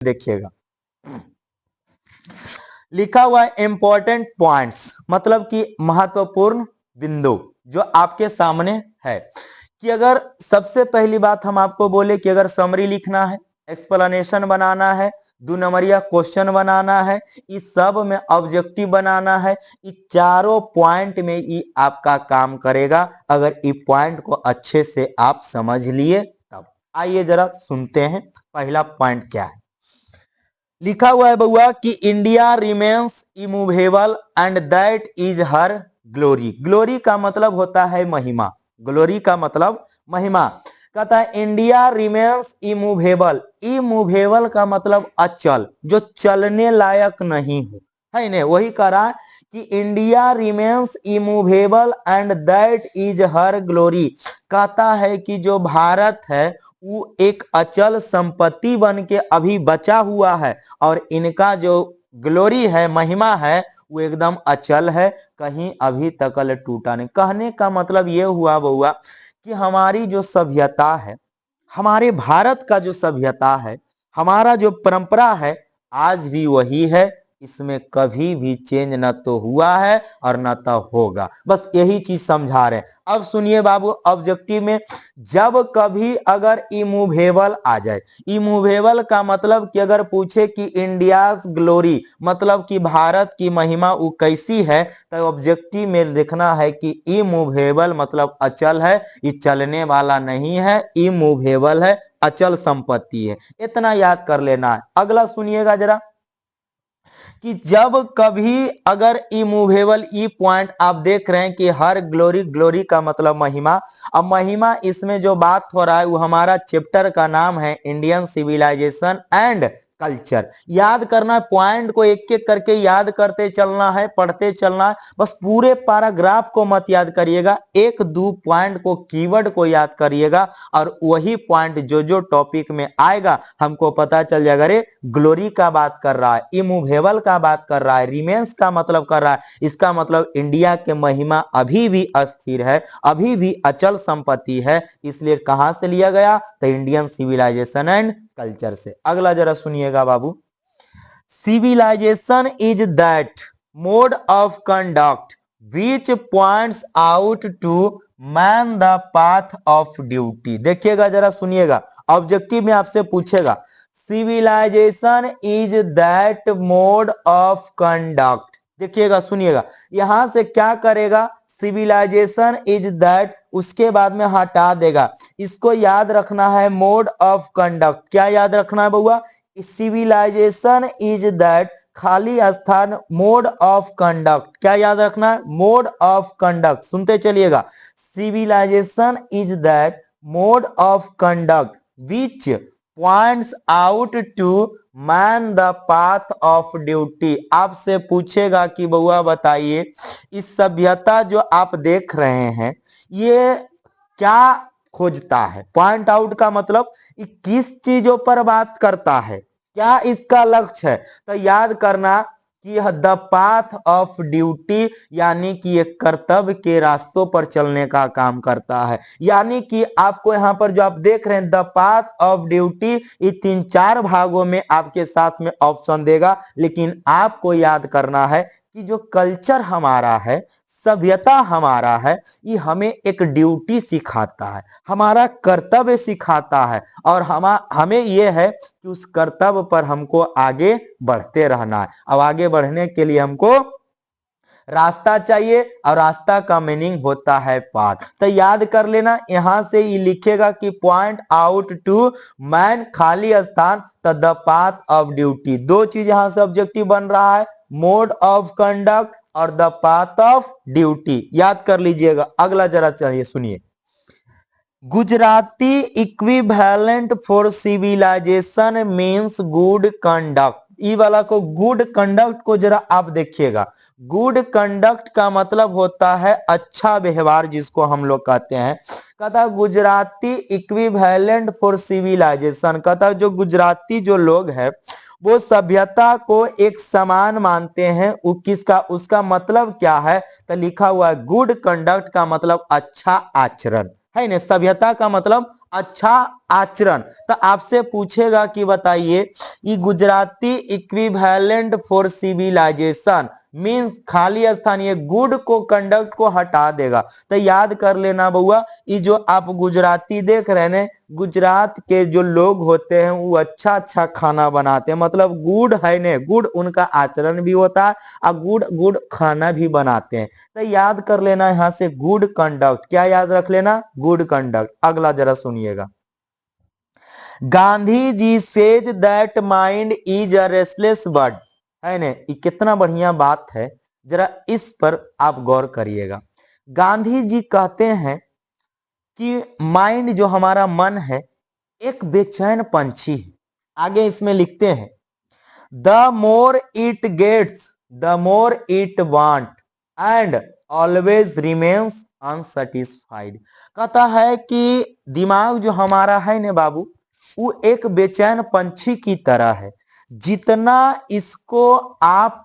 देखिएगा, लिखा हुआ है इंपॉर्टेंट पॉइंट्स, मतलब कि महत्वपूर्ण बिंदु जो आपके सामने है। कि अगर सबसे पहली बात हम आपको बोले कि अगर समरी लिखना है, एक्सप्लेनेशन बनाना है, 2 नंबरिया क्वेश्चन बनाना है, इस सब में ऑब्जेक्टिव बनाना है, इस चारों पॉइंट में ये आपका काम करेगा अगर इस पॉइंट को अच्छे से आप समझ लिए तब। आइए जरा सुनते हैं पहला पॉइंट क्या है। लिखा हुआ है बउआ कि India remains immovable and that is her glory. Glory का मतलब होता है महिमा, ग्लोरी का मतलब महिमा। कहता है इंडिया रिमेन्स इमूवेबल, इमूवेबल का मतलब अचल, जो चलने लायक नहीं हो, है ना, वही कह रहा है कि India remains immovable and that is her glory. कहता है कि जो भारत है वो एक अचल संपत्ति बन के अभी बचा हुआ है और इनका जो ग्लोरी है, महिमा है, वो एकदम अचल है, कहीं अभी तकल टूटा नहीं। कहने का मतलब ये हुआ बउआ कि हमारी जो सभ्यता है, हमारे भारत का जो सभ्यता है, हमारा जो परंपरा है, आज भी वही है, इसमें कभी भी चेंज न तो हुआ है और न तो होगा। बस यही चीज समझा रहे हैं। अब सुनिए बाबू, ऑब्जेक्टिव में जब कभी अगर इमूवेबल आ जाए, इमूवेबल का मतलब कि अगर पूछे कि इंडियाज ग्लोरी, मतलब कि भारत की महिमा वो कैसी है, तो ऑब्जेक्टिव में लिखना है कि इमूवेबल मतलब अचल है, ये चलने वाला नहीं है, इमूवेबल है, अचल संपत्ति है। इतना याद कर लेना है। अगला सुनिएगा जरा कि जब कभी अगर इमूवेबल, ई पॉइंट आप देख रहे हैं कि हर ग्लोरी, ग्लोरी का मतलब महिमा। अब महिमा इसमें जो बात हो रहा है वो हमारा चैप्टर का नाम है इंडियन सिविलाइजेशन एंड कल्चर। याद करना है, पॉइंट को एक एक करके याद करते चलना है, पढ़ते चलना है, बस पूरे पैराग्राफ को मत याद करिएगा, 1-2 पॉइंट को, कीवर्ड को याद करिएगा और वही पॉइंट जो जो टॉपिक में आएगा हमको पता चल जाएगा। अरे ग्लोरी का बात कर रहा है, इमूवेबल का बात कर रहा है, रिमेन्स का मतलब कर रहा है, इसका मतलब इंडिया के महिमा अभी भी अस्थिर है, अभी भी अचल संपत्ति है। इसलिए कहां से लिया गया, तो इंडियन सिविलाइजेशन एंड कल्चर से। अगला जरा सुनिएगा बाबू, civilization is that mode of conduct which points out to man the path of duty. देखिएगा जरा सुनिएगा, ऑब्जेक्टिव में आपसे पूछेगा civilization is that mode of conduct. देखिएगा सुनिएगा, यहां से क्या करेगा, सिविलाइजेशन इज दैट, उसके बाद में हटा देगा। इसको याद रखना है मोड ऑफ कंडक्ट। क्या याद रखना है बउआ, सिविलाइजेशन इज दैट, खाली स्थान, मोड ऑफ कंडक्ट। क्या याद रखना है, मोड ऑफ कंडक्ट। सुनते चलिएगा, civilization is that mode of conduct which points out to man the path of duty. आपसे पूछेगा कि बउआ बताइए, इस सभ्यता जो आप देख रहे हैं ये क्या खोजता है। पॉइंट आउट का मतलब ये किस चीजों पर बात करता है, क्या इसका लक्ष्य है। तो याद करना कि यह द पाथ ऑफ ड्यूटी, यानी कि ये कर्तव्य के रास्तों पर चलने का काम करता है। यानी कि आपको यहाँ पर जो आप देख रहे हैं द पाथ ऑफ ड्यूटी, ये 3-4 भागों में आपके साथ में ऑप्शन देगा, लेकिन आपको याद करना है कि जो कल्चर हमारा है, सभ्यता हमारा है, ये हमें एक ड्यूटी सिखाता है, हमारा कर्तव्य सिखाता है और हमें यह है कि उस कर्तव्य पर हमको आगे बढ़ते रहना है। अब आगे बढ़ने के लिए हमको रास्ता चाहिए और रास्ता का मीनिंग होता है पाथ। तो याद कर लेना, यहां से ये लिखेगा कि पॉइंट आउट टू मैन, खाली स्थान, तो द पाथ ऑफ ड्यूटी। 2 चीज यहां से ऑब्जेक्टिव बन रहा है, मोड ऑफ कंडक्ट और द पाथ ऑफ ड्यूटी। याद कर लीजिएगा। अगला जरा चाहिए सुनिए, Gujarati equivalent for civilization means good conduct. ई वाला को, गुड कंडक्ट को जरा आप देखिएगा, गुड कंडक्ट का मतलब होता है अच्छा व्यवहार, जिसको हम लोग कहते हैं। कहता गुजराती इक्विवेलेंट फॉर सिविलाइजेशन, कहता जो गुजराती जो लोग हैं वो सभ्यता को एक समान मानते हैं। वो किसका, उसका मतलब क्या है, तो लिखा हुआ है गुड कंडक्ट का मतलब अच्छा आचरण है ना। सभ्यता का मतलब अच्छा आचरण। तो आपसे पूछेगा कि बताइए ये Gujarati equivalent for civilization means खाली स्थान, ये गुड को कंडक्ट को हटा देगा। तो याद कर लेना बउआ, ये जो आप गुजराती देख रहे हैं, गुजरात के जो लोग होते हैं वो अच्छा अच्छा खाना बनाते हैं, मतलब गुड है ने, गुड उनका आचरण भी होता है और गुड गुड खाना भी बनाते हैं। तो याद कर लेना यहां से गुड कंडक्ट, क्या याद रख लेना, गुड कंडक्ट। अगला जरा सुनिएगा, Gandhi ji says that mind is a restless bird, है ने, ये कितना बढ़िया बात है, जरा इस पर आप गौर करिएगा। गांधी जी कहते हैं कि माइंड जो हमारा मन है एक बेचैन पंछी है। आगे इसमें लिखते हैं the more it gets the more it want and always remains unsatisfied. कहता है कि दिमाग जो हमारा है ने बाबू, वो एक बेचैन पंछी की तरह है, जितना इसको आप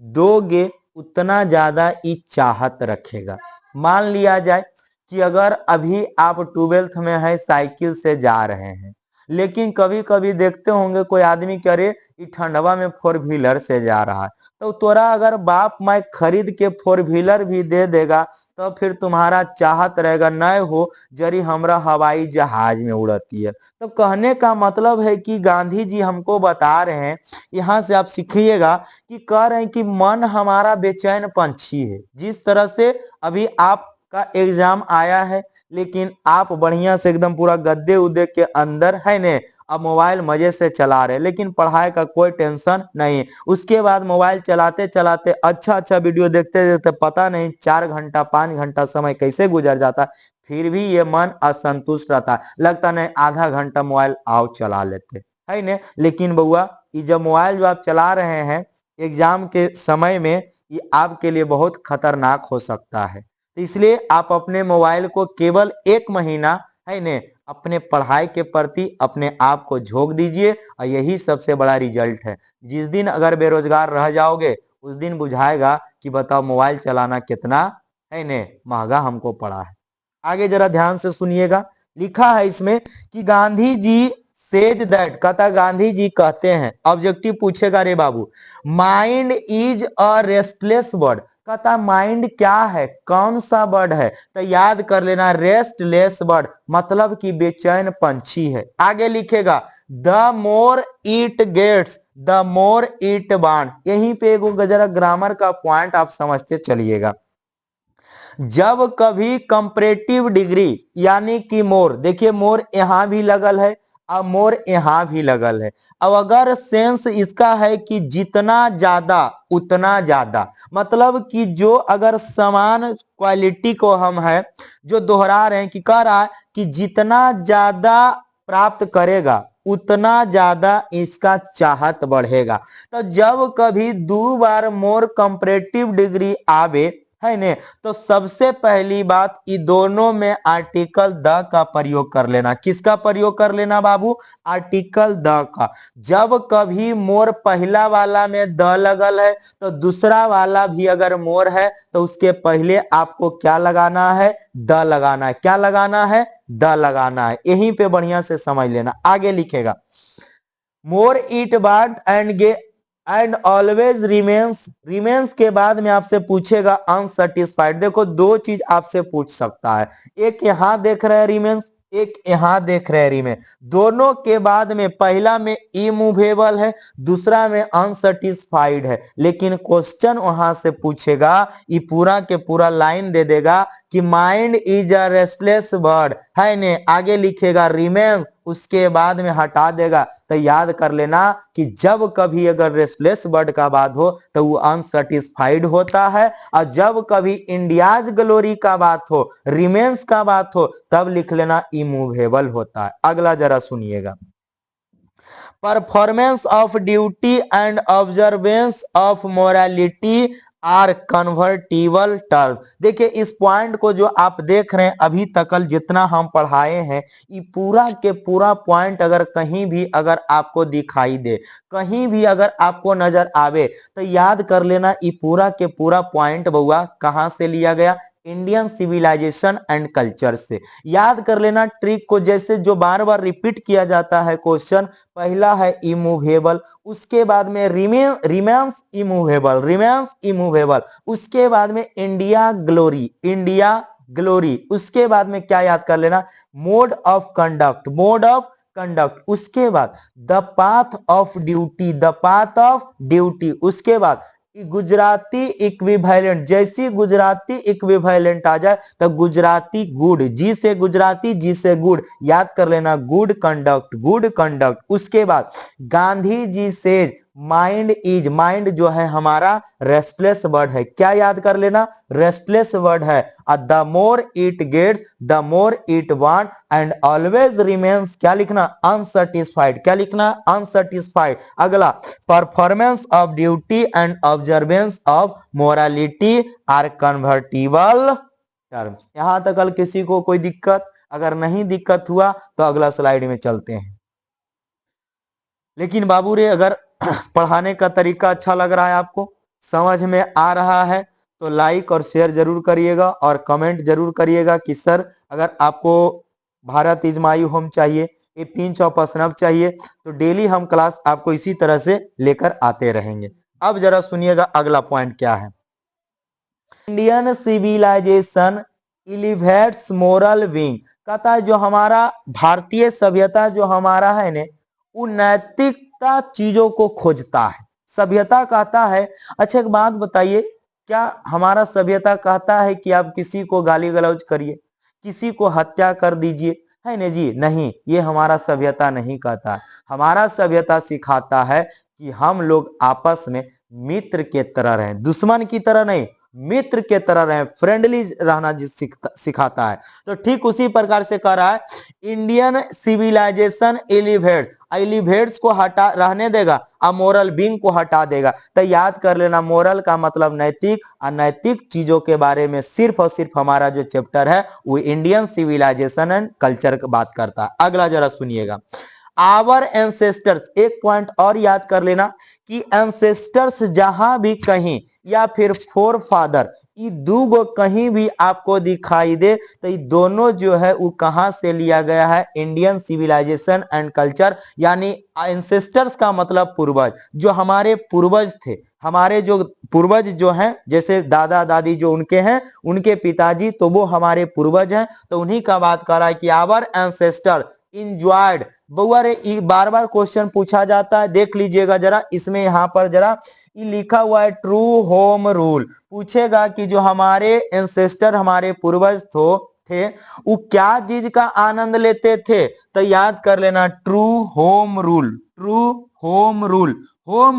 दोगे उतना ज्यादा ये चाहत रखेगा। मान लिया जाए कि अगर अभी आप 12th में है, साइकिल से जा रहे हैं, लेकिन कभी कभी देखते होंगे कोई आदमी कि अरे ये ठंडवा में 4 व्हीलर से जा रहा है, तो तोरा अगर बाप माँ खरीद के 4 व्हीलर भी दे देगा तो फिर तुम्हारा चाहत रहेगा नए हो जरी हमरा हवाई जहाज में उड़ती है। तो कहने का मतलब है कि गांधी जी हमको बता रहे हैं, यहाँ से आप सीखिएगा कि कह रहे हैं कि मन हमारा बेचैन पंछी है। जिस तरह से अभी आपका एग्जाम आया है, लेकिन आप बढ़िया से एकदम पूरा गद्दे उद्दे के अंदर है ने, अब मोबाइल मजे से चला रहे, लेकिन पढ़ाई का कोई टेंशन नहीं। उसके बाद मोबाइल चलाते चलाते अच्छा अच्छा वीडियो देखते देखते पता नहीं 4 घंटा 5 घंटा समय कैसे गुजर जाता, फिर भी ये मन असंतुष्ट रहता, लगता नहीं आधा घंटा मोबाइल आओ चला लेते, है ने। लेकिन बउआ ये जब मोबाइल जो आप चला रहे हैं एग्जाम के समय में, ये आपके लिए बहुत खतरनाक हो सकता है। तो इसलिए आप अपने मोबाइल को केवल 1 महीना है ने अपने पढ़ाई के प्रति अपने आप को झोंक दीजिए, और यही सबसे बड़ा रिजल्ट है। जिस दिन अगर बेरोजगार रह जाओगे उस दिन बुझाएगा कि बताओ मोबाइल चलाना कितना है ने महंगा हमको पड़ा है। आगे जरा ध्यान से सुनिएगा, लिखा है इसमें कि गांधी जी सेज दैट, कहता गांधी जी कहते हैं, ऑब्जेक्टिव पूछेगा रे बाबू, mind is a restless bird. कहता माइंड क्या है, कौन सा बर्ड है, तो याद कर लेना रेस्टलेस बर्ड, मतलब कि बेचैन पंछी है। आगे लिखेगा the more it gets the more it want. यहीं पे एगो जरा ग्रामर का पॉइंट आप समझते चलिएगा। जब कभी कंपैरेटिव डिग्री यानी कि मोर, देखिए मोर यहां भी लगल है और मोर यहां भी लगल है। अब अगर सेंस इसका है कि जितना ज्यादा उतना ज्यादा, मतलब कि जो अगर समान क्वालिटी को हम है जो दोहरा रहे हैं कि कह रहा है कि जितना ज्यादा प्राप्त करेगा उतना ज्यादा इसका चाहत बढ़ेगा। तो जब कभी 2 बार मोर कंपैरेटिव डिग्री आवे है ने, तो सबसे पहली बात ये दोनों में आर्टिकल द का प्रयोग कर लेना। किसका प्रयोग कर लेना बाबू, आर्टिकल द का। जब कभी मोर पहला वाला में द लगल है तो दूसरा वाला भी अगर मोर है तो उसके पहले आपको क्या लगाना है, द लगाना है। क्या लगाना है, द लगाना है। यहीं पे बढ़िया से समझ लेना। आगे लिखेगा मोर इट बाट एंड ऑलवेज रिमेन्स। रिमेन्स के बाद में आपसे पूछेगा अनसेटिस्फाइड। देखो दो चीज आपसे पूछ सकता है, एक यहां देख रहे हैं रिमेन्स, एक यहां देख रहे हैं रिमेन। दोनों के बाद में पहला में इमूवेबल है, दूसरा में अनसेटिस्फाइड है, लेकिन क्वेश्चन वहां से पूछेगा, ये पूरा के पूरा लाइन दे देगा कि mind is a restless bird, है ने। आगे लिखेगा रिमेन, उसके बाद में हटा देगा। तो याद कर लेना कि जब कभी अगर रेस्टलेस बर्ड का बात हो तो वो अनसेटिस्फाइड होता है, और जब कभी इंडियाज ग्लोरी का बात हो, रिमेन्स का बात हो, तब लिख लेना इमूवेबल होता है। अगला जरा सुनिएगा, performance of duty and observance of morality are convertible term. देखिए इस पॉइंट को जो आप देख रहे हैं अभी तकल जितना हम पढ़ाए हैं, ये पूरा के पूरा पॉइंट अगर कहीं भी अगर आपको दिखाई दे, कहीं भी अगर आपको नजर आवे, तो याद कर लेना ये पूरा के पूरा पॉइंट बउआ कहां से लिया गया, इंडियन सिविलाइजेशन एंड कल्चर से। याद कर लेना ट्रिक को, जैसे जो बार बार रिपीट किया जाता है क्वेश्चन। पहला है इमूवेबल, उसके बाद में रिमेंस इमूवेबल, उसके बाद में इंडिया ग्लोरी, उसके बाद में क्या याद कर लेना, मोड ऑफ कंडक्ट, उसके बाद द पाथ ऑफ ड्यूटी, उसके बाद गुजराती इक्विवेलेंट, जैसी गुजराती इक्विवेलेंट आ जाए तो गुजराती गुड, जी से गुजराती, जी से गुड, याद कर लेना गुड कंडक्ट। उसके बाद गांधी जी से माइंड जो है हमारा रेस्टलेस वर्ड है, क्या याद कर लेना, रेस्टलेस वर्ड है। The more it gets the more it want and always remains, क्या लिखना, अनसेटिस्फाइड, क्या लिखना, अनसेटिस्फाइड। अगला performance of duty and observance of morality are convertible terms. यहां तक कल किसी को कोई दिक्कत? अगर नहीं दिक्कत हुआ तो अगला स्लाइड में चलते हैं। लेकिन बाबू रे, अगर पढ़ाने का तरीका अच्छा लग रहा है, आपको समझ में आ रहा है, तो लाइक और शेयर जरूर करिएगा और कमेंट जरूर करिएगा कि सर अगर आपको भारत इज माय होम चाहिए, ये 3 चौपसनव चाहिए, तो डेली हम क्लास आपको इसी तरह से लेकर आते रहेंगे। अब जरा सुनिएगा अगला पॉइंट क्या है। Indian civilization elevates moral wing, कहता है जो हमारा भारतीय सभ्यता जो हमारा है ने, वो नैतिकता चीजों को खोजता है। सभ्यता कहता है, अच्छा एक बात बताइए, क्या हमारा सभ्यता कहता है कि आप किसी को गाली गलौज करिए, किसी को हत्या कर दीजिए, है ना जी? नहीं, ये हमारा सभ्यता नहीं कहता है। हमारा सभ्यता सिखाता है कि हम लोग आपस में मित्र के तरह रहें, दुश्मन की तरह नहीं, मित्र के तरह रहें, फ्रेंडली रहना सिखाता है। तो ठीक उसी प्रकार से कह रहा है, इंडियन सिविलाइजेशन एलिवेट्स को हटा रहने देगा, अमोरल बीइंग को हटा देगा। तो याद कर लेना, मोरल का मतलब नैतिक, अनैतिक चीजों के बारे में सिर्फ और सिर्फ हमारा जो चैप्टर है वो इंडियन सिविलाइजेशन एंड कल्चर की बात करता है। अगला जरा सुनिएगा, आवर एंसेस्टर्स, एक पॉइंट और याद कर लेना कि एंसेस्टर्स जहां भी कहीं या फिर फोर फादर, ये दो कहीं भी आपको दिखाई दे तो ये दोनों जो है वो कहां से लिया गया है, इंडियन सिविलाइजेशन एंड कल्चर। यानी एंसेस्टर्स का मतलब पूर्वज, जो हमारे पूर्वज थे, हमारे जो पूर्वज जो हैं, जैसे दादा दादी जो उनके हैं, उनके पिताजी, तो वो हमारे पूर्वज हैं। तो उन्हीं का बात कर रहा है कि आवर एंसेस्टर इंजॉयड। बउआ रे, बार बार क्वेश्चन पूछा जाता है, देख लीजिएगा जरा, इसमें यहाँ पर जरा ये लिखा हुआ है ट्रू होम रूल। पूछेगा कि जो हमारे एंसेस्टर, हमारे पूर्वज थे, वो क्या चीज का आनंद लेते थे? तो याद कर लेना, ट्रू होम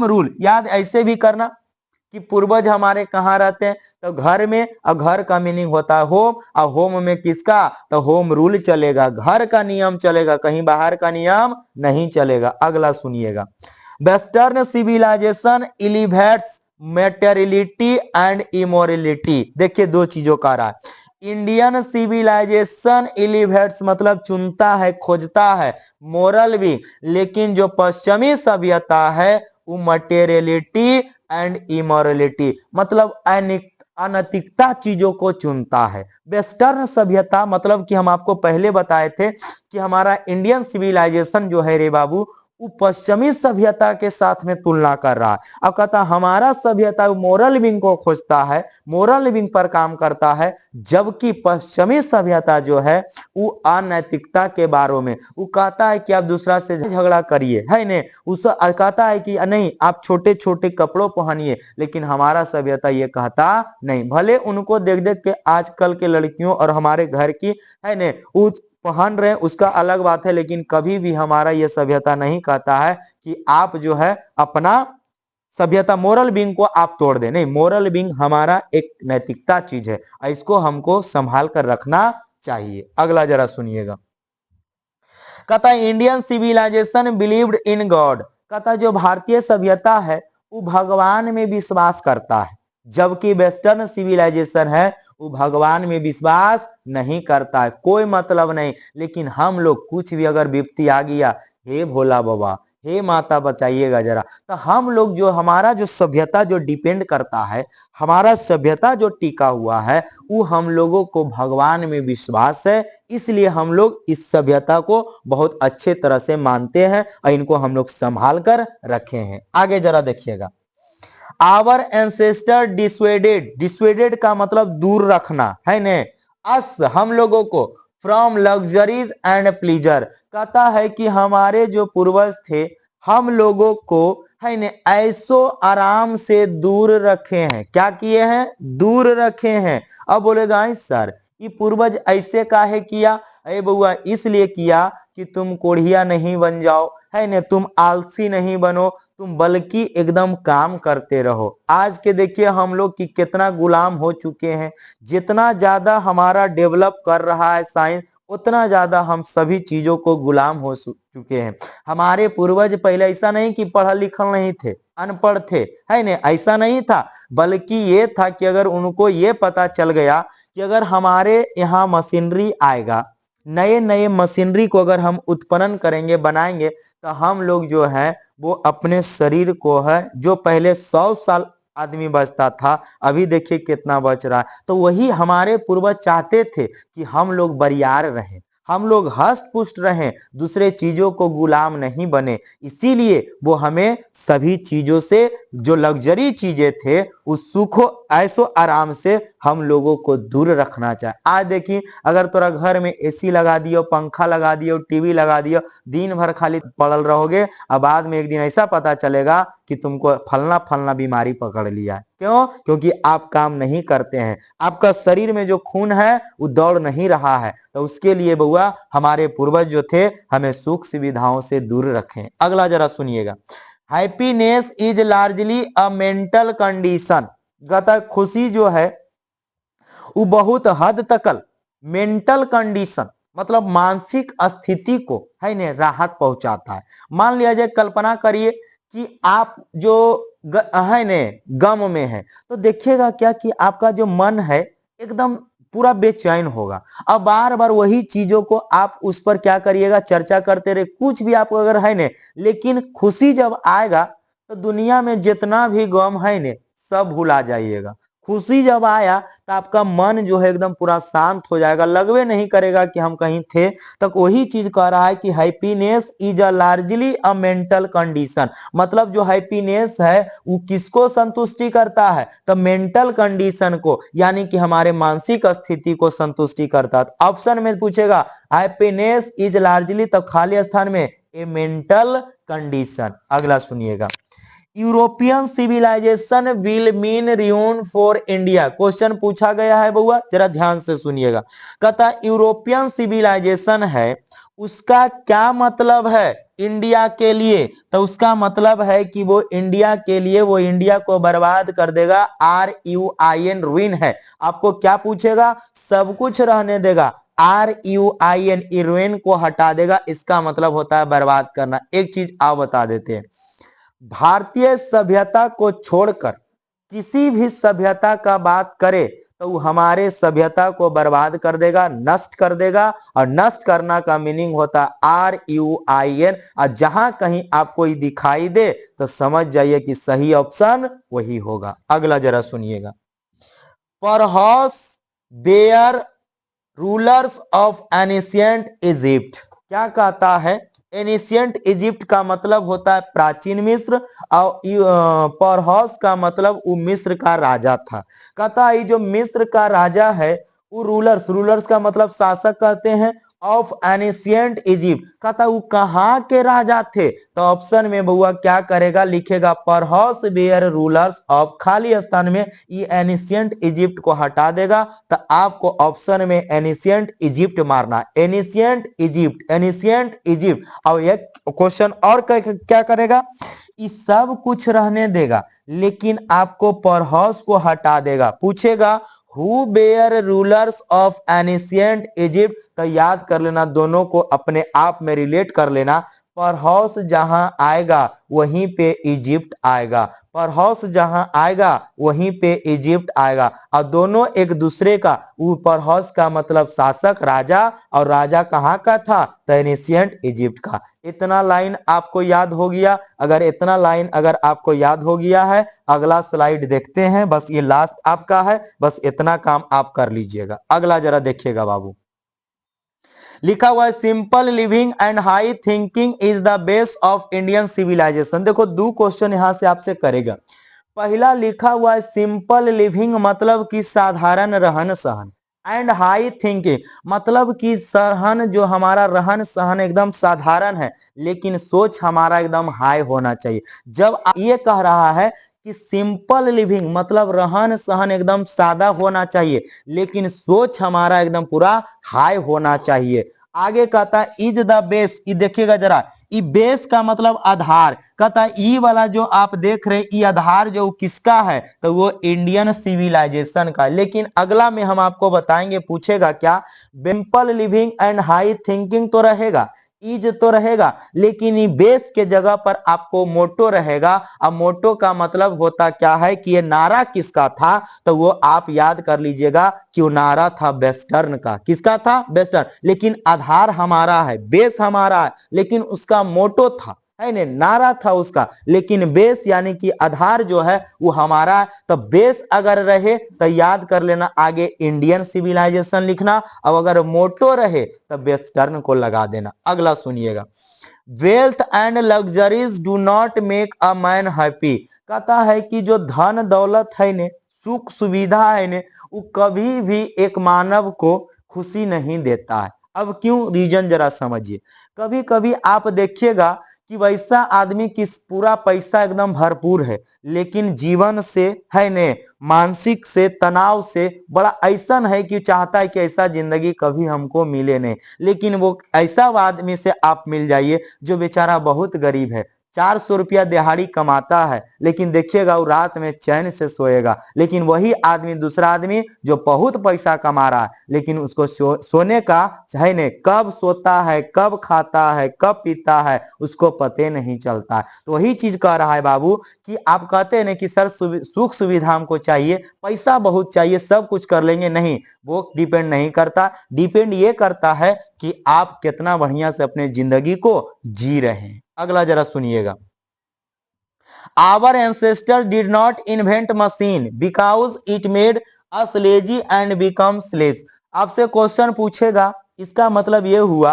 रूल याद ऐसे भी करना कि पूर्वज हमारे कहाँ रहते हैं, तो घर में, और घर का मीनिंग होता है होम, और होम में किसका, तो होम रूल चलेगा, घर का नियम चलेगा, कहीं बाहर का नियम नहीं चलेगा। अगला सुनिएगा, western civilization elevates materiality and immorality. देखिए दो चीजों का रहा है, इंडियन सिविलाइजेशन एलिवेट्स मतलब चुनता है, खोजता है मोरल भी, लेकिन जो पश्चिमी सभ्यता है वो मटेरियलिटी एंड इमोरलिटी मतलब अनैतिकता चीजों को चुनता है। वेस्टर्न सभ्यता मतलब कि हम आपको पहले बताए थे कि हमारा इंडियन सिविलाइजेशन जो है रे बाबू, वो पश्चिमी सभ्यता के साथ में तुलना कर रहा है। अब कहता हमारा सभ्यता मोरल विंग को खोजता है, मोरल विंग पर काम करता है, जबकि पश्चिमी सभ्यता जो है वो अनैतिकता के बारे में, वो कहता है कि आप दूसरा से झगड़ा करिए, है नहीं, उस कहता है कि नहीं आप छोटे छोटे कपड़ों पहनिए, लेकिन हमारा सभ्यता ये कहता नहीं। भले उनको देख देख के आजकल के लड़कियों और हमारे घर की, है नहीं, वो पहन रहे हैं, उसका अलग बात है, लेकिन कभी भी हमारा यह सभ्यता नहीं कहता है कि आप जो है अपना सभ्यता मोरल बीइंग को आप तोड़ दे। नहीं, मोरल बीइंग हमारा एक नैतिकता चीज है, इसको हमको संभाल कर रखना चाहिए। अगला जरा सुनिएगा, कहता है Indian civilization believed in God, कहता जो भारतीय सभ्यता है वो भगवान में विश्वास करता है, जबकि वेस्टर्न सिविलाइजेशन है वो भगवान में विश्वास नहीं करता है। कोई मतलब नहीं, लेकिन हम लोग कुछ भी अगर विपत्ति आ गया, हे भोला बाबा, हे माता बचाइएगा जरा। तो हम लोग जो हमारा जो सभ्यता जो डिपेंड करता है, हमारा सभ्यता जो टिका हुआ है, वो हम लोगों को भगवान में विश्वास है, इसलिए हम लोग इस सभ्यता को बहुत अच्छे तरह से मानते हैं और इनको हम लोग संभाल कर रखे हैं। आगे जरा देखिएगा, आवर एंसेस्टर डिस्वेडेड, डिस्वेडेड का मतलब दूर रखना है ने, अस हम लोगों को, फ्रॉम लग्जरीज एंड प्लीजर, कहता है कि हमारे जो पूर्वज थे हम लोगों को है ने ऐसो आराम से दूर रखे हैं। क्या किए हैं? दूर रखे हैं। अब बोलेगा सर ये पूर्वज ऐसे काहे किया? अरे बउआ इसलिए किया कि तुम कोढ़िया नहीं बन जाओ, है ने, तुम आलसी नहीं बनो, तुम बल्कि एकदम काम करते रहो। आज के देखिए हम लोग की कितना गुलाम हो चुके हैं। जितना ज्यादा हमारा डेवलप कर रहा है साइंस, उतना ज्यादा हम सभी चीजों को गुलाम हो चुके हैं। हमारे पूर्वज पहले ऐसा नहीं कि पढ़ल लिखल नहीं थे, अनपढ़ थे, है ना, ऐसा नहीं था, बल्कि ये था कि अगर उनको ये पता चल गया कि अगर हमारे यहाँ मशीनरी आएगा, नए नए मशीनरी को अगर हम उत्पन्न करेंगे, बनाएंगे, तो हम लोग जो है वो अपने शरीर को है जो पहले 100 साल आदमी बचता था, अभी देखिए कितना बच रहा है। तो वही हमारे पूर्वज चाहते थे कि हम लोग बरियार रहें, हम लोग हष्ट पुष्ट रहें, दूसरे चीजों को गुलाम नहीं बने। इसीलिए वो हमें सभी चीजों से, जो लग्जरी चीजें थे, उस सुखो ऐसो आराम से हम लोगों को दूर रखना चाहिए। आज देखिए अगर तोरा घर में एसी लगा दियो, पंखा लगा दियो, टीवी लगा दियो, दिन भर खाली पड़ल रहोगे, अब बाद में एक दिन ऐसा पता चलेगा कि तुमको फलना फलना बीमारी पकड़ लिया है। क्यों? क्योंकि आप काम नहीं करते हैं, आपका शरीर में जो खून है वो दौड़ नहीं रहा है। तो उसके लिए बउआ हमारे पूर्वज जो थे हमें सुख सुविधाओं से दूर रखें। अगला जरा सुनिएगा, happiness is largely a mental condition, कहता खुशी जो है वो बहुत हद तक मेंटल कंडीशन मतलब मानसिक स्थिति को है ने राहत पहुंचाता है। मान लिया जाए, कल्पना करिए कि आप जो है ने गम में है, तो देखिएगा क्या कि आपका जो मन है एकदम पूरा बेचैन होगा। अब बार बार वही चीजों को आप उस पर क्या करिएगा, चर्चा करते रहे, कुछ भी आपको अगर है ने, लेकिन खुशी जब आएगा तो दुनिया में जितना भी गम है ने सब भुला जाइएगा। खुशी जब आया तो आपका मन जो है एकदम पूरा शांत हो जाएगा, लगवे नहीं करेगा कि हम कहीं थे। तक वही चीज कह रहा है कि happiness is a largely a mental condition, मतलब जो हैप्पीनेस है वो किसको संतुष्टि करता है? तो मेंटल कंडीशन को, यानी कि हमारे मानसिक स्थिति को संतुष्टि करता है। ऑप्शन में पूछेगा हैप्पीनेस इज लार्जली, तो खाली स्थान में ए मेंटल कंडीशन। अगला सुनिएगा, European civilization will mean ruin for India, question पूछा गया है बउआ, जरा ध्यान से सुनिएगा। कहता यूरोपियन सिविलाइजेशन है, उसका क्या मतलब है इंडिया के लिए? तो उसका मतलब है कि वो इंडिया के लिए, वो इंडिया को बर्बाद कर देगा। RUIN रुइन है। आपको क्या पूछेगा? सब कुछ रहने देगा, RUIN रुइन को हटा देगा, इसका मतलब होता है बर्बाद करना। एक चीज आप बता देते हैं, भारतीय सभ्यता को छोड़कर किसी भी सभ्यता का बात करे तो वो हमारे सभ्यता को बर्बाद कर देगा, नष्ट कर देगा। और नष्ट करना का मीनिंग होता है RUIN। और जहां कहीं आपको ये दिखाई दे तो समझ जाइए कि सही ऑप्शन वही होगा। अगला जरा सुनिएगा, pharaohs were rulers of ancient Egypt, क्या कहता है? एनिशियंट इजिप्ट का मतलब होता है प्राचीन मिस्र, और परहॉस का मतलब वो मिस्र का राजा था। कहता है जो मिस्र का राजा है वो रूलर्स, रूलर्स का मतलब शासक कहते हैं, ऑफ एनिशियंट इजिप्ट, कहता वो कहाँ के राजा थे? तो ऑप्शन में बउआ क्या करेगा, लिखेगा परहॉस बेयर रूलर्स ऑफ, खाली स्थान में ये एनिशियंट इजिप्ट को हटा देगा। तो आपको ऑप्शन में एनिशियंट इजिप्ट मारना, एनिशियंट इजिप्ट, एनिशियंट इजिप्ट। और एक क्वेश्चन और क्या करेगा, ये सब कुछ रहने देगा लेकिन आपको परहॉस को हटा देगा। पूछेगा who were rulers of ancient Egypt, तो याद कर लेना, दोनों को अपने आप में रिलेट कर लेना। पर हाउस जहां आएगा वहीं पे इजिप्ट आएगा, पर हाउस जहां आएगा वहीं पे इजिप्ट आएगा। और दोनों एक दूसरे का, पर हाउस का मतलब शासक राजा, और राजा कहाँ का था, एंशिएंट इजिप्ट का। इतना लाइन आपको याद हो गया? अगर इतना लाइन अगर आपको याद हो गया है, अगला स्लाइड देखते हैं, बस ये लास्ट आपका है, बस इतना काम आप कर लीजिएगा। अगला जरा देखिएगा बाबू, लिखा हुआ है simple living and high thinking is the base of Indian civilization. देखो दो क्वेश्चन यहां से आपसे करेगा। पहला लिखा हुआ है सिंपल लिविंग मतलब कि साधारण रहन सहन, एंड हाई थिंकिंग मतलब कि सहन जो हमारा रहन सहन एकदम साधारण है, लेकिन सोच हमारा एकदम हाई होना चाहिए। जब ये कह रहा है कि सिंपल लिविंग मतलब रहन सहन एकदम सादा होना चाहिए, लेकिन सोच हमारा एकदम पूरा हाई होना चाहिए। आगे कहता है इज द बेस, ये देखिएगा जरा, ई बेस का मतलब आधार, कहता ई वाला जो आप देख रहे हैं ई आधार जो किसका है, तो वो इंडियन सिविलाइजेशन का। लेकिन अगला में हम आपको बताएंगे, पूछेगा क्या, simple living and high thinking तो रहेगा, इज तो रहेगा, लेकिन ये बेस के जगह पर आपको मोटो रहेगा। अब मोटो का मतलब होता क्या है कि ये नारा किसका था, तो वो आप याद कर लीजिएगा कि वो नारा था वेस्टर्न का। किसका था, वेस्टर्न। लेकिन आधार हमारा है, बेस हमारा है, लेकिन उसका मोटो था, है ने, नारा था उसका, लेकिन बेस यानी कि आधार जो है वो हमारा है। तो बेस अगर रहे तो याद कर लेना आगे इंडियन सिविलाइजेशन लिखना, अब अगर मोटो रहे तो वेस्टर्न को लगा देना। अगला सुनिएगा, wealth and luxuries do not make a man happy. कहता है कि जो धन दौलत है ने, सुख सुविधा है ने, वो कभी भी एक मानव को खुशी नहीं देता है। अब क्यों, रीजन जरा समझिए। कभी कभी आप देखिएगा कि वैसा आदमी किस पूरा पैसा एकदम भरपूर है, लेकिन जीवन से, है ने, मानसिक से, तनाव से बड़ा ऐसा है कि चाहता है कि ऐसा जिंदगी कभी हमको मिले नहीं। लेकिन वो ऐसा आदमी से आप मिल जाइए जो बेचारा बहुत गरीब है, 400 रुपया दिहाड़ी कमाता है, लेकिन देखिएगा वो रात में चैन से सोएगा। लेकिन वही आदमी, दूसरा आदमी जो बहुत पैसा कमा रहा है, लेकिन उसको सोने का, है ने, कब सोता है, कब खाता है, कब पीता है, उसको पते नहीं चलता है। तो वही चीज कह रहा है बाबू कि आप कहते हैं ना कि सर सुख सुविधा हमको चाहिए, पैसा बहुत चाहिए, सब कुछ कर लेंगे, नहीं, वो डिपेंड नहीं करता। डिपेंड ये करता है कि आप कितना बढ़िया से अपने जिंदगी को जी रहे हैं। अगला जरा सुनिएगा, our ancestor did not invent machine because it made us lazy and become slaves. आपसे क्वेश्चन पूछेगा, इसका मतलब ये हुआ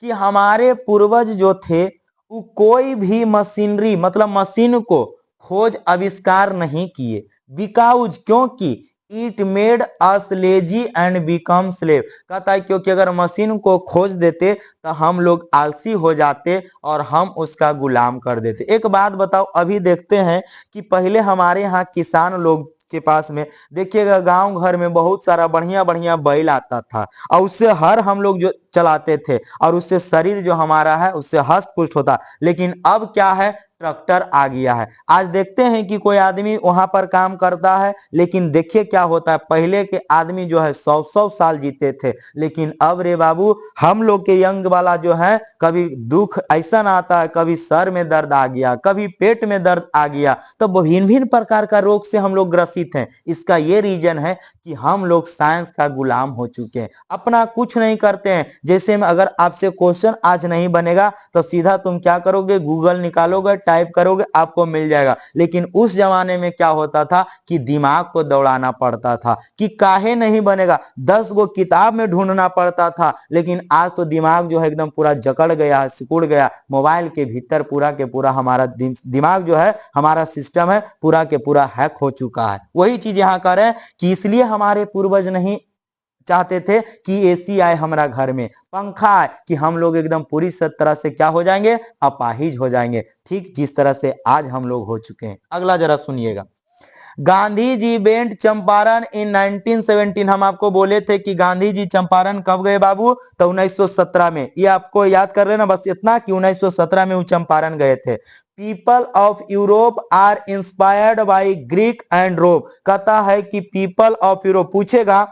कि हमारे पूर्वज जो थे वो कोई भी मशीनरी मतलब मशीन को खोज आविष्कार नहीं किए। बिकॉज क्योंकि it made us lazy and become slave, कहता है क्योंकि अगर मशीन को खोज देते तो हम लोग आलसी हो जाते और हम उसका गुलाम कर देते। एक बात बताओ, अभी देखते हैं कि पहले हमारे यहाँ किसान लोग के पास में देखिएगा गांव घर में बहुत सारा बढ़िया बढ़िया बैल आता था, और उससे हर हम लोग जो चलाते थे, और उससे शरीर जो हमारा है उससे हष्ट पुष्ट होता। लेकिन अब क्या है, ट्रैक्टर आ गया है। आज देखते हैं कि कोई आदमी वहां पर काम करता है, लेकिन देखिए क्या होता है, पहले के आदमी जो है 100-100 साल जीते थे, लेकिन अब रे बाबू हम लोग के यंग वाला जो है, कभी दुख ऐसा आता है, कभी सर में दर्द आ गया, कभी पेट में दर्द आ गया, तो भिन्न भिन्न प्रकार का रोग से हम लोग ग्रसित हैं। इसका ये रीजन है कि हम लोग साइंस का गुलाम हो चुके हैं, अपना कुछ नहीं करते हैं। जैसे में अगर आपसे क्वेश्चन आज नहीं बनेगा तो सीधा तुम क्या करोगे, गूगल निकालोगे, टाइप करोगे, आपको मिल जाएगा। लेकिन उस जमाने में क्या होता था कि दिमाग को दौड़ाना पड़ता था कि काहे नहीं बनेगा, 10 गो किताब में ढूंढना पड़ता था। लेकिन आज तो दिमाग जो है एकदम पूरा जकड़ गया, सिकुड़ गया, मोबाइल के भीतर पूरा के पूरा हमारा दिमाग जो है, हमारा सिस्टम है, पूरा के पूरा हैक हो चुका है। वही चीज यहाँ कर रहे हैं कि इसलिए हमारे पूर्वज नहीं चाहते थे कि एसी आए हमारा घर में, पंखा आए, कि हम लोग एकदम पूरी तरह से क्या हो जाएंगे, अपाहिज हो जाएंगे, ठीक जिस तरह से आज हम लोग हो चुके हैं। अगला जरा सुनिएगा, गांधी जी वेंट चंपारण इन 1917। हम आपको बोले थे कि गांधी जी चंपारण कब गए बाबू, तो 1917 में। ये आपको याद कर लेना बस इतना कि 1917 में वो चंपारण गए थे। People of Europe are inspired by Greek and Rome. कहता है कि पीपल ऑफ यूरोप, पूछेगा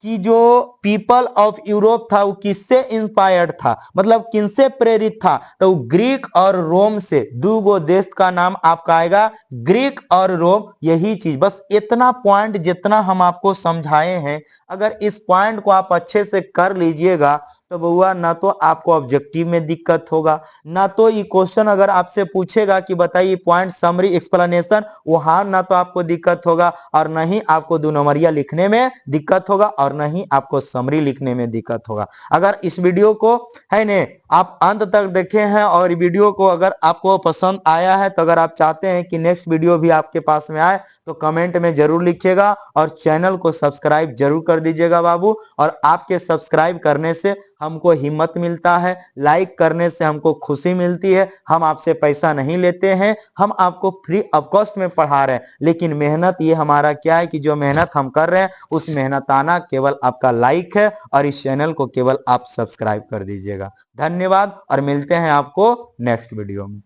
कि जो पीपल ऑफ यूरोप था वो किससे इंस्पायर्ड था, मतलब किनसे प्रेरित था, तो ग्रीक और रोम से। दो देश का नाम आपका आएगा ग्रीक और रोम, यही चीज। बस इतना पॉइंट जितना हम आपको समझाए हैं, अगर इस पॉइंट को आप अच्छे से कर लीजिएगा तो बउआ ना तो आपको ऑब्जेक्टिव में दिक्कत होगा, ना तो ये क्वेश्चन अगर आपसे पूछेगा कि बताइए पॉइंट समरी एक्सप्लेनेशन, वहां ना तो आपको दिक्कत होगा, और न ही आपको 2 नंबरिया लिखने में दिक्कत होगा, और न ही आपको समरी लिखने में दिक्कत होगा। अगर इस वीडियो को है ने आप अंत तक देखे हैं और वीडियो को अगर आपको पसंद आया है, तो अगर आप चाहते हैं कि नेक्स्ट वीडियो भी आपके पास में आए तो कमेंट में जरूर लिखिएगा, और चैनल को सब्सक्राइब जरूर कर दीजिएगा बाबू। और आपके सब्सक्राइब करने से हमको हिम्मत मिलता है, लाइक करने से हमको खुशी मिलती है। हम आपसे पैसा नहीं लेते हैं, हम आपको फ्री ऑफ कॉस्ट में पढ़ा रहे हैं, लेकिन मेहनत ये हमारा क्या है कि जो मेहनत हम कर रहे हैं उस मेहनताना केवल आपका लाइक है, और इस चैनल को केवल आप सब्सक्राइब कर दीजिएगा। धन्यवाद, और मिलते हैं आपको नेक्स्ट वीडियो में।